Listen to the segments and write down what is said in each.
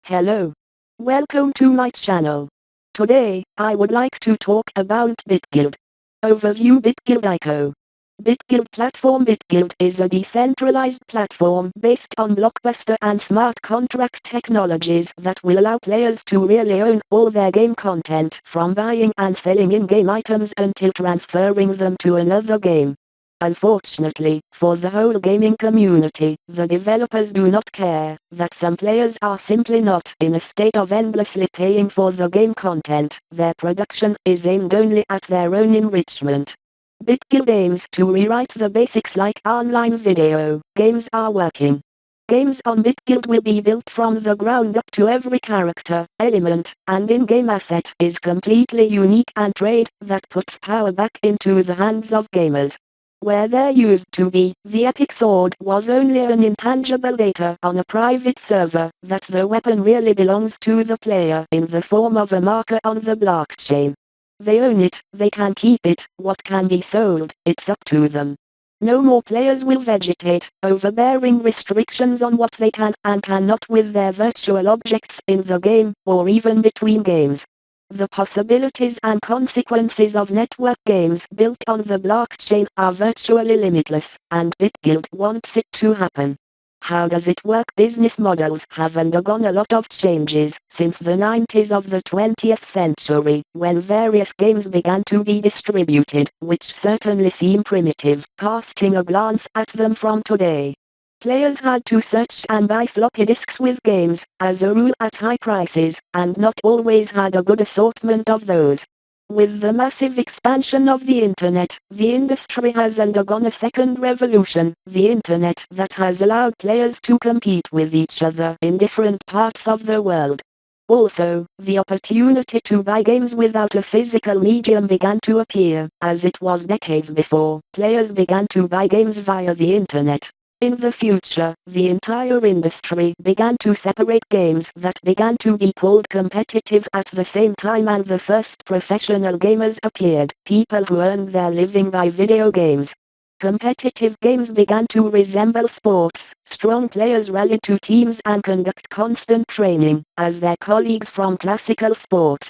Hello. Welcome to my channel. Today, I would like to talk about BitGuild. Overview BitGuild ICO. BitGuild platform. BitGuild is a decentralized platform based on blockbuster and smart contract technologies that will allow players to really own all their game content, from buying and selling in-game items until transferring them to another game. Unfortunately, for the whole gaming community, the developers do not care that some players are simply not in a state of endlessly paying for the game content. Their production is aimed only at their own enrichment. BitGuild aims to rewrite the basics like online video games are working. Games on BitGuild will be built from the ground up to every character, element, and in-game asset is completely unique and trade that puts power back into the hands of gamers. Where there used to be, the epic sword was only an intangible data on a private server, that the weapon really belongs to the player in the form of a marker on the blockchain. They own it, they can keep it, what can be sold, it's up to them. No more players will vegetate, overbearing restrictions on what they can and cannot with their virtual objects in the game, or even between games. The possibilities and consequences of network games built on the blockchain are virtually limitless, and BitGuild wants it to happen. How does it work? Business models have undergone a lot of changes since the 90s of the 20th century, when various games began to be distributed, which certainly seem primitive, casting a glance at them from today. Players had to search and buy floppy disks with games, as a rule at high prices, and not always had a good assortment of those. With the massive expansion of the internet, the industry has undergone a second revolution, the internet that has allowed players to compete with each other in different parts of the world. Also, the opportunity to buy games without a physical medium began to appear, as it was decades before. Players began to buy games via the internet. In the future, the entire industry began to separate games that began to be called competitive at the same time, and the first professional gamers appeared, people who earned their living by video games. Competitive games began to resemble sports. Strong players rallied to teams and conduct constant training, as their colleagues from classical sports.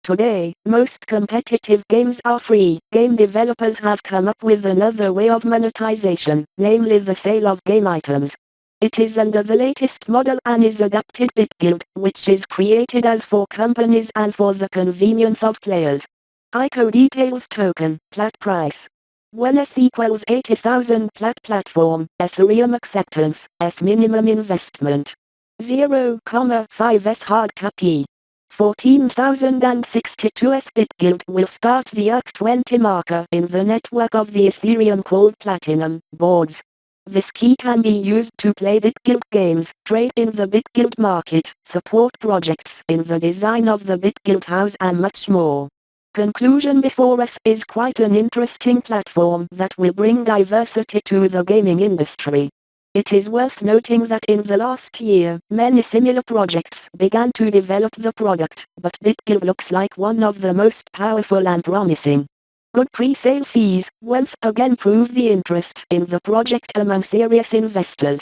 Today, most competitive games are free. Game developers have come up with another way of monetization, namely the sale of game items. It is under the latest model and is adapted BitGuild, which is created as for companies and for the convenience of players. ICO details: token, plat price. When ETH equals 80,000 plat platform, Ethereum acceptance, ETH minimum investment. 0,5 ETH hard cap E. 14,062 ETH. BitGuild will start the ERC20 marker in the network of the Ethereum called Platinum boards. This key can be used to play BitGuild games, trade in the BitGuild market, support projects in the design of the BitGuild house, and much more. Conclusion: before us is quite an interesting platform that will bring diversity to the gaming industry. It is worth noting that in the last year, many similar projects began to develop the product, but BitGuild looks like one of the most powerful and promising. Good pre-sale fees once again prove the interest in the project among serious investors.